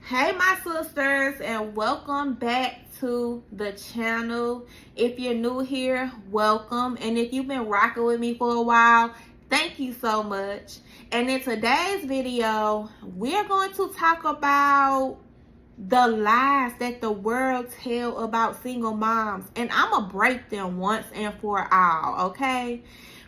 Hey my sisters, and welcome back to the channel. If you're new here, welcome, and if you've been rocking with me for a while, thank you so much. And in today's video, we're going to talk about the lies that the world tell about single moms, and I'm gonna break them once and for all. Okay,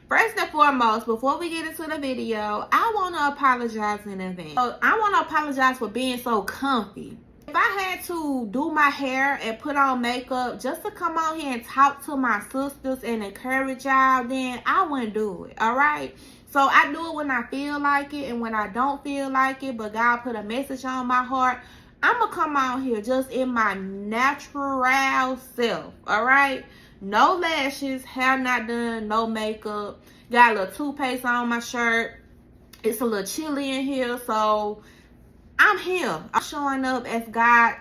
first and foremost, before we get into the video, I want to apologize in advance. I want to apologize for being so comfy. If I had to do my hair and put on makeup just to come on here and talk to my sisters and encourage y'all, then I wouldn't do it, all right? So I do it when I feel like it and when I don't feel like it, but God put a message on my heart. I'm going to come out here just in my natural self, all right? No lashes, hair not done, no makeup. Got a little toothpaste on my shirt. It's a little chilly in here, so I'm here. I'm showing up as God,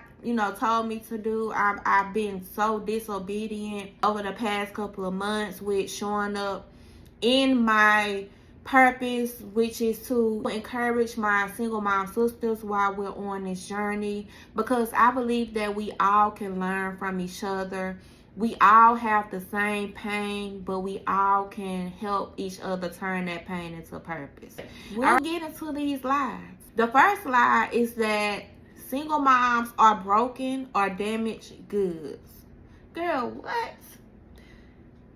told me to do. I've been so disobedient over the past couple of months with showing up in my purpose, which is to encourage my single mom sisters while we're on this journey, because I believe that we all can learn from each other. We all have the same pain, but we all can help each other turn that pain into purpose. We'll get into these lies. The first lie is that single moms are broken or damaged goods. Girl, what?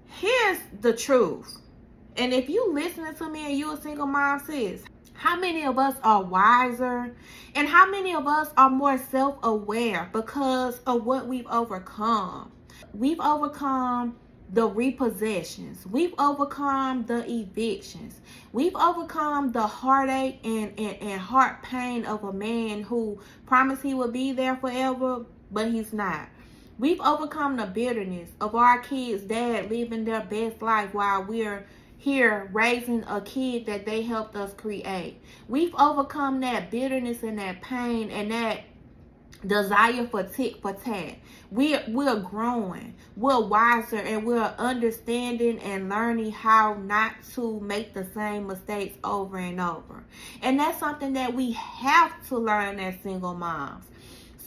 Here's the truth. And if you listening to me and you a single mom, sis, how many of us are wiser and how many of us are more self-aware because of what we've overcome? We've overcome the repossessions. We've overcome the evictions. We've overcome the heartache and heart pain of a man who promised he would be there forever, but he's not. We've overcome the bitterness of our kids' dad living their best life while we're here raising a kid that they helped us create. We've overcome that bitterness and that pain and that desire for tit for tat. We're growing, we're wiser, and we're understanding and learning how not to make the same mistakes over and over. And that's something that we have to learn as single moms,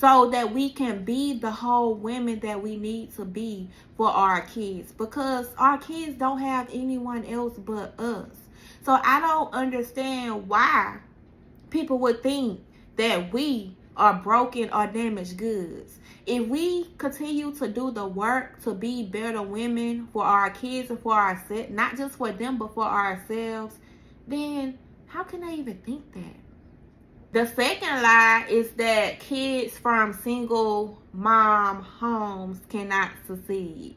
so that we can be the whole women that we need to be for our kids, because our kids don't have anyone else but us. So I don't understand why people would think that we are broken or damaged goods. If we continue to do the work to be better women for our kids and for ourselves, not just for them but for ourselves, then how can they even think that? The second lie is that kids from single mom homes cannot succeed.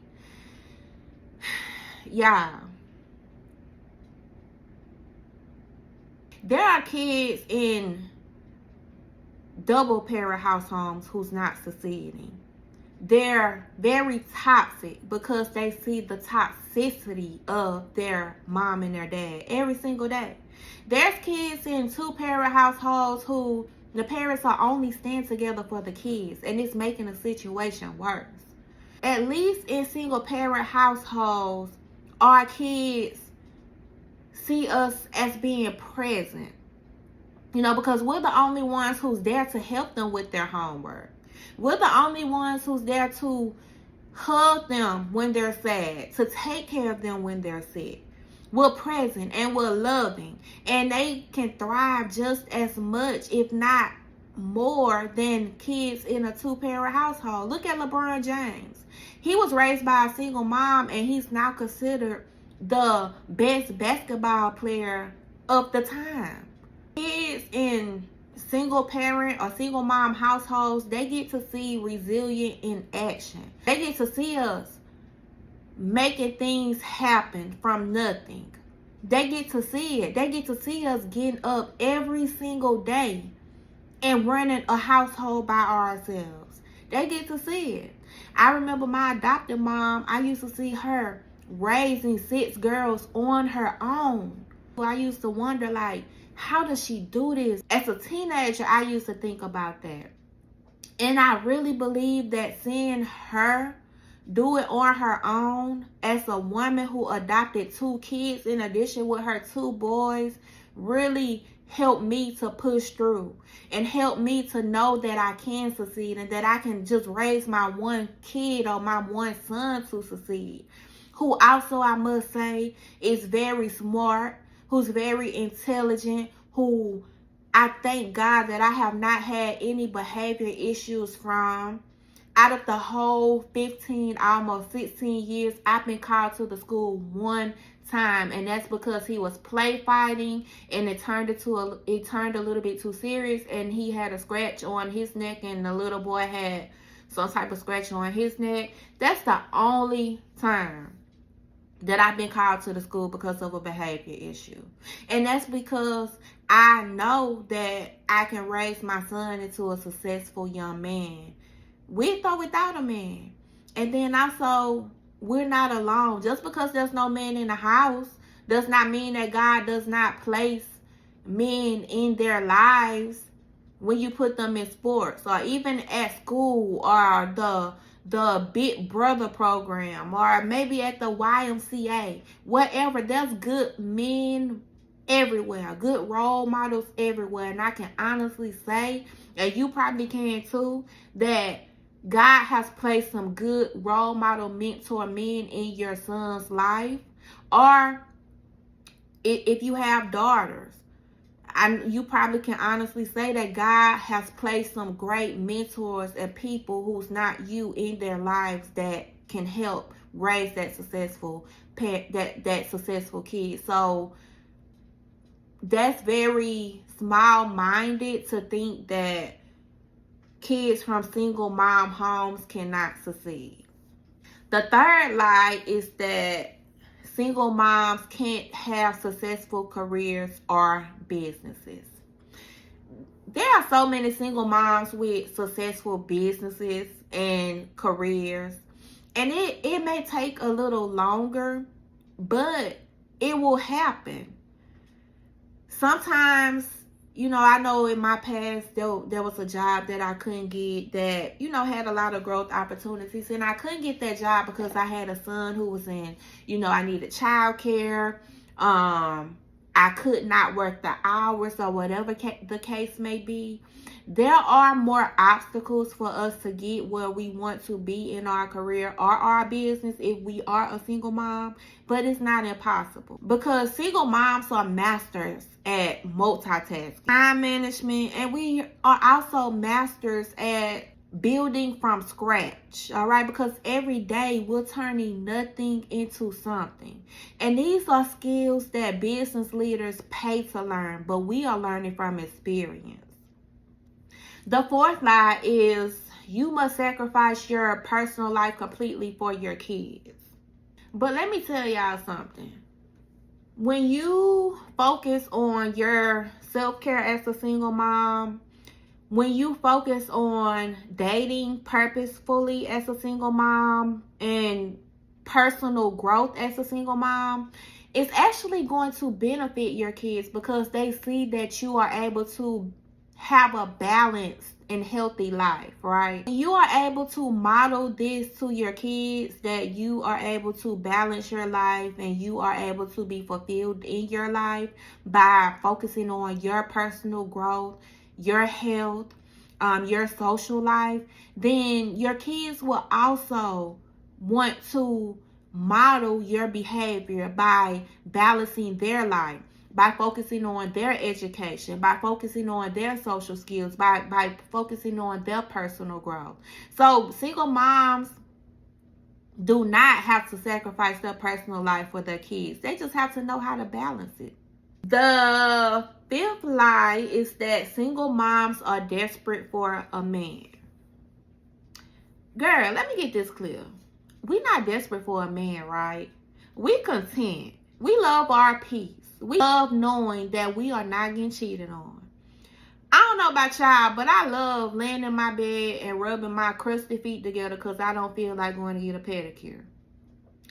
Yeah. There are kids in double parent house homes who's not succeeding. They're very toxic because they see the toxicity of their mom and their dad every single day. There's kids in two parent households who the parents are only staying together for the kids, and it's making the situation worse. At least in single parent households, our kids see us as being present. Because we're the only ones who's there to help them with their homework. We're the only ones who's there to hug them when they're sad, to take care of them when they're sick. We're present and we're loving, and they can thrive just as much, if not more, than kids in a two-parent household. Look at LeBron James. He was raised by a single mom, and he's now considered the best basketball player of the time. Kids in single parent or single mom households, they get to see resilient in action. They get to see us making things happen from nothing. They get to see it. They get to see us getting up every single day and running a household by ourselves. They get to see it. I remember my adopted mom, I used to see her raising 6 girls on her own. I used to wonder, how does she do this? As a teenager, I used to think about that. And I really believe that seeing her do it on her own as a woman who adopted 2 kids in addition with her 2 boys really help me to push through and help me to know that I can succeed and that I can just raise my one kid or my one son to succeed. Who also, I must say, is very smart, who's very intelligent, who I thank God that I have not had any behavior issues from. Out of the whole 15, almost 16 years, I've been called to the school one time, and that's because he was play fighting, and it turned a little bit too serious, and he had a scratch on his neck, and the little boy had some type of scratch on his neck. That's the only time that I've been called to the school because of a behavior issue. And that's because I know that I can raise my son into a successful young man, with or without a man. And then also, we're not alone. Just because there's no man in the house does not mean that God does not place men in their lives when you put them in sports or even at school or the Big Brother program or maybe at the YMCA. Whatever, there's good men everywhere, good role models everywhere. And I can honestly say, and you probably can too, that God has placed some good role model mentor men in your son's life. Or if you have daughters, you probably can honestly say that God has placed some great mentors and people who's not you in their lives that can help raise that successful successful kid. So that's very small-minded to think that kids from single mom homes cannot succeed. The third lie is that single moms can't have successful careers or businesses. There are so many single moms with successful businesses and careers, and it may take a little longer, but it will happen. Sometimes, I know in my past there was a job that I couldn't get that, had a lot of growth opportunities. And I couldn't get that job because I had a son who was in, I needed childcare. I could not work the hours or whatever the case may be. There are more obstacles for us to get where we want to be in our career or our business if we are a single mom, but it's not impossible because single moms are masters at multitasking, time management, and we are also masters at building from scratch. All right, because every day we're turning nothing into something, and these are skills that business leaders pay to learn, but we are learning from experience. The fourth lie is you must sacrifice your personal life completely for your kids. But let me tell y'all something. When you focus on your self-care as a single mom, when you focus on dating purposefully as a single mom and personal growth as a single mom, it's actually going to benefit your kids because they see that you are able to have a balanced and healthy life, right? You are able to model this to your kids, that you are able to balance your life and you are able to be fulfilled in your life by focusing on your personal growth, your health, your social life. Then your kids will also want to model your behavior by balancing their life, by focusing on their education, by focusing on their social skills, by focusing on their personal growth. So single moms do not have to sacrifice their personal life for their kids. They just have to know how to balance it. The fifth lie is that single moms are desperate for a man. Girl, let me get this clear. We're not desperate for a man, right? We content. We love our peace. We love knowing that we are not getting cheated on. I don't know about y'all, but I love laying in my bed and rubbing my crusty feet together because I don't feel like going to get a pedicure.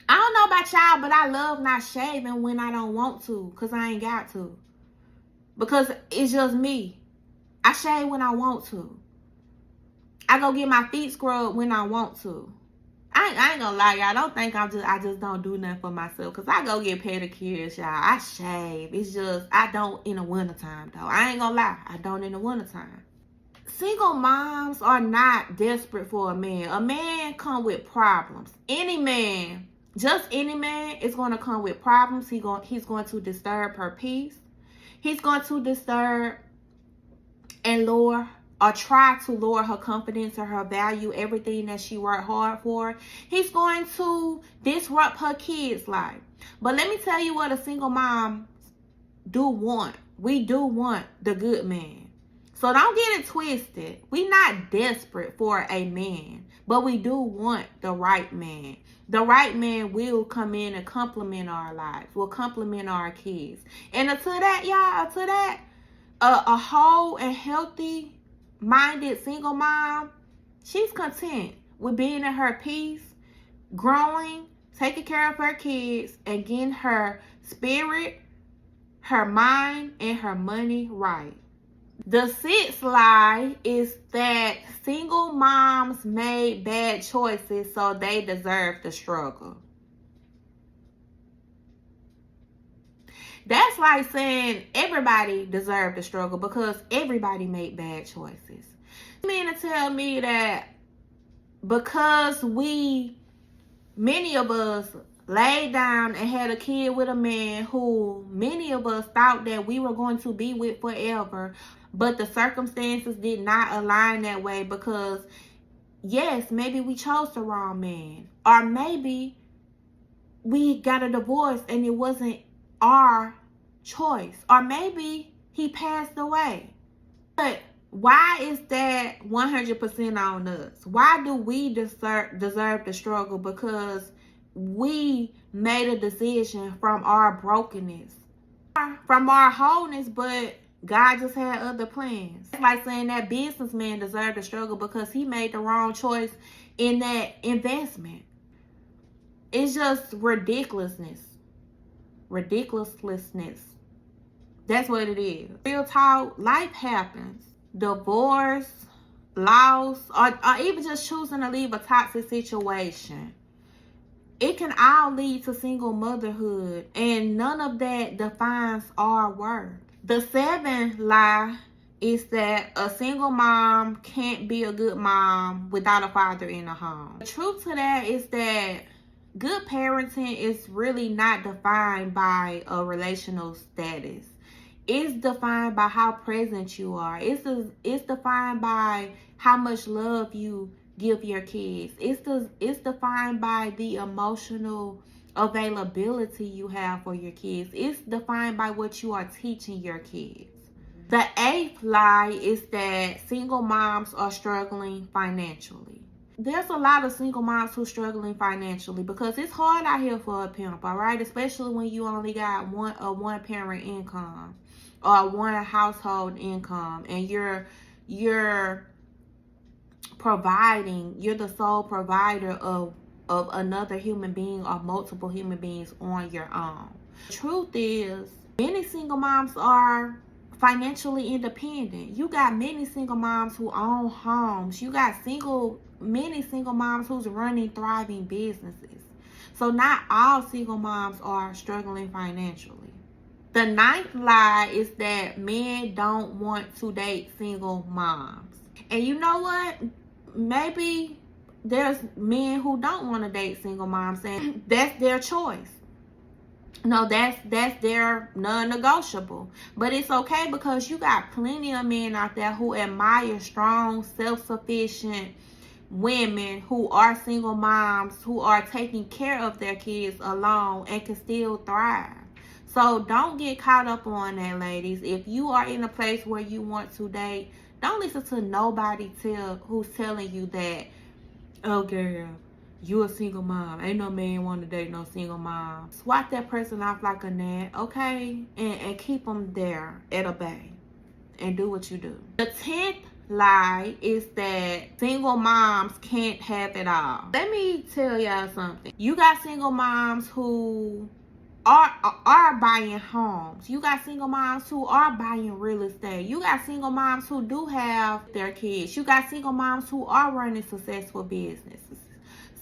I don't know about y'all, but I love not shaving when I don't want to because I ain't got to. Because it's just me. I shave when I want to. I go get my feet scrubbed when I want to. I ain't gonna lie, y'all. Don't think I just don't do nothing for myself. Cause I go get pedicures, y'all. I shave. It's just I don't in the wintertime though. I ain't gonna lie. I don't in the wintertime. Single moms are not desperate for a man. A man come with problems. Any man, just any man, is gonna come with problems. He's going to disturb her peace. He's going to disturb and lower or try to lower her confidence or her value, everything that she worked hard for. He's going to disrupt her kids' life. But let me tell you what a single mom do want. We do want the good man. So don't get it twisted. We not desperate for a man, but we do want the right man. The right man will come in and complement our lives, will complement our kids. And until that, y'all, until that, a whole and healthy minded single mom, she's content with being in her peace, growing, taking care of her kids, and getting her spirit, her mind, and her money right. The sixth lie is that single moms made bad choices, so they deserve the struggle. That's like saying everybody deserved the struggle because everybody made bad choices. You mean to tell me that because many of us laid down and had a kid with a man who many of us thought that we were going to be with forever, but the circumstances did not align that way because, yes, maybe we chose the wrong man. Or maybe we got a divorce and it wasn't our choice. Or maybe he passed away. But why is that 100% on us? Why do we deserve the struggle? Because we made a decision from our brokenness, from our wholeness, but God just had other plans. It's like saying that businessman deserved the struggle because he made the wrong choice in that investment. It's just ridiculousness. Ridiculousness. That's what it is. Real talk, life happens. Divorce, loss, or even just choosing to leave a toxic situation. It can all lead to single motherhood, and none of that defines our worth. The seventh lie is that a single mom can't be a good mom without a father in the home. The truth to that is that good parenting is really not defined by a relational status. It's defined by how present you are. It's defined by how much love you give your kids. It's defined by the emotional availability you have for your kids. It's defined by what you are teaching your kids. The eighth lie is that single moms are struggling financially. There's a lot of single moms who are struggling financially because it's hard out here for a pimp, all right? Especially when you only got one parent income or one household income, and you're providing, you're the sole provider of another human being or multiple human beings on your own. The truth is, many single moms are financially independent. You got many single moms who own homes. You got many single moms who's running thriving businesses. So not all single moms are struggling financially. The ninth lie is that men don't want to date single moms. And you know what? Maybe there's men who don't want to date single moms, and that's their choice. No, that's their non-negotiable. But it's okay because you got plenty of men out there who admire strong, self-sufficient women who are single moms, who are taking care of their kids alone and can still thrive. So don't get caught up on that, ladies. If you are in a place where you want to date, don't listen to nobody who's telling you that, oh girl, you a single mom. Ain't no man want to date no single mom. Swat that person off like a gnat, okay? And keep them there at a bay. And do what you do. The 10th lie is that single moms can't have it all. Let me tell y'all something. You got single moms who are buying homes. You got single moms who are buying real estate. You got single moms who do have their kids. You got single moms who are running successful businesses.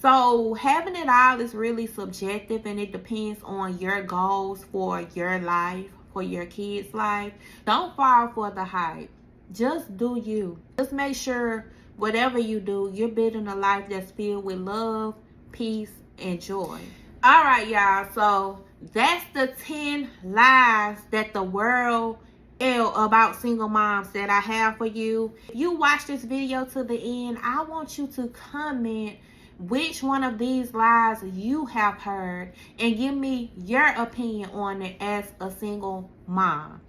So having it all is really subjective, and it depends on your goals for your life, for your kids' life. Don't fall for the hype. Just do you. Just make sure whatever you do, you're building a life that's filled with love, peace, and joy. All right, y'all. So that's the 10 lies that the world about single moms that I have for you. If you watch this video to the end, I want you to comment which one of these lies you have heard and give me your opinion on it as a single mom.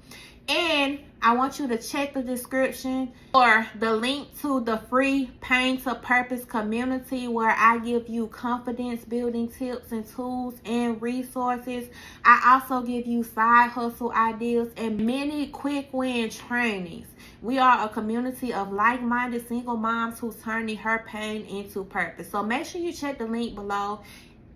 And I want you to check the description for the link to the free Pain to Purpose community, where I give you confidence building tips and tools and resources. I also give you side hustle ideas and many quick win trainings. We are a community of like-minded single moms who's turning her pain into purpose. So make sure you check the link below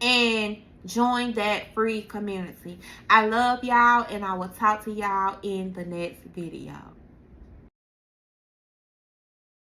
and join that free community. I love y'all, and I will talk to y'all in the next video.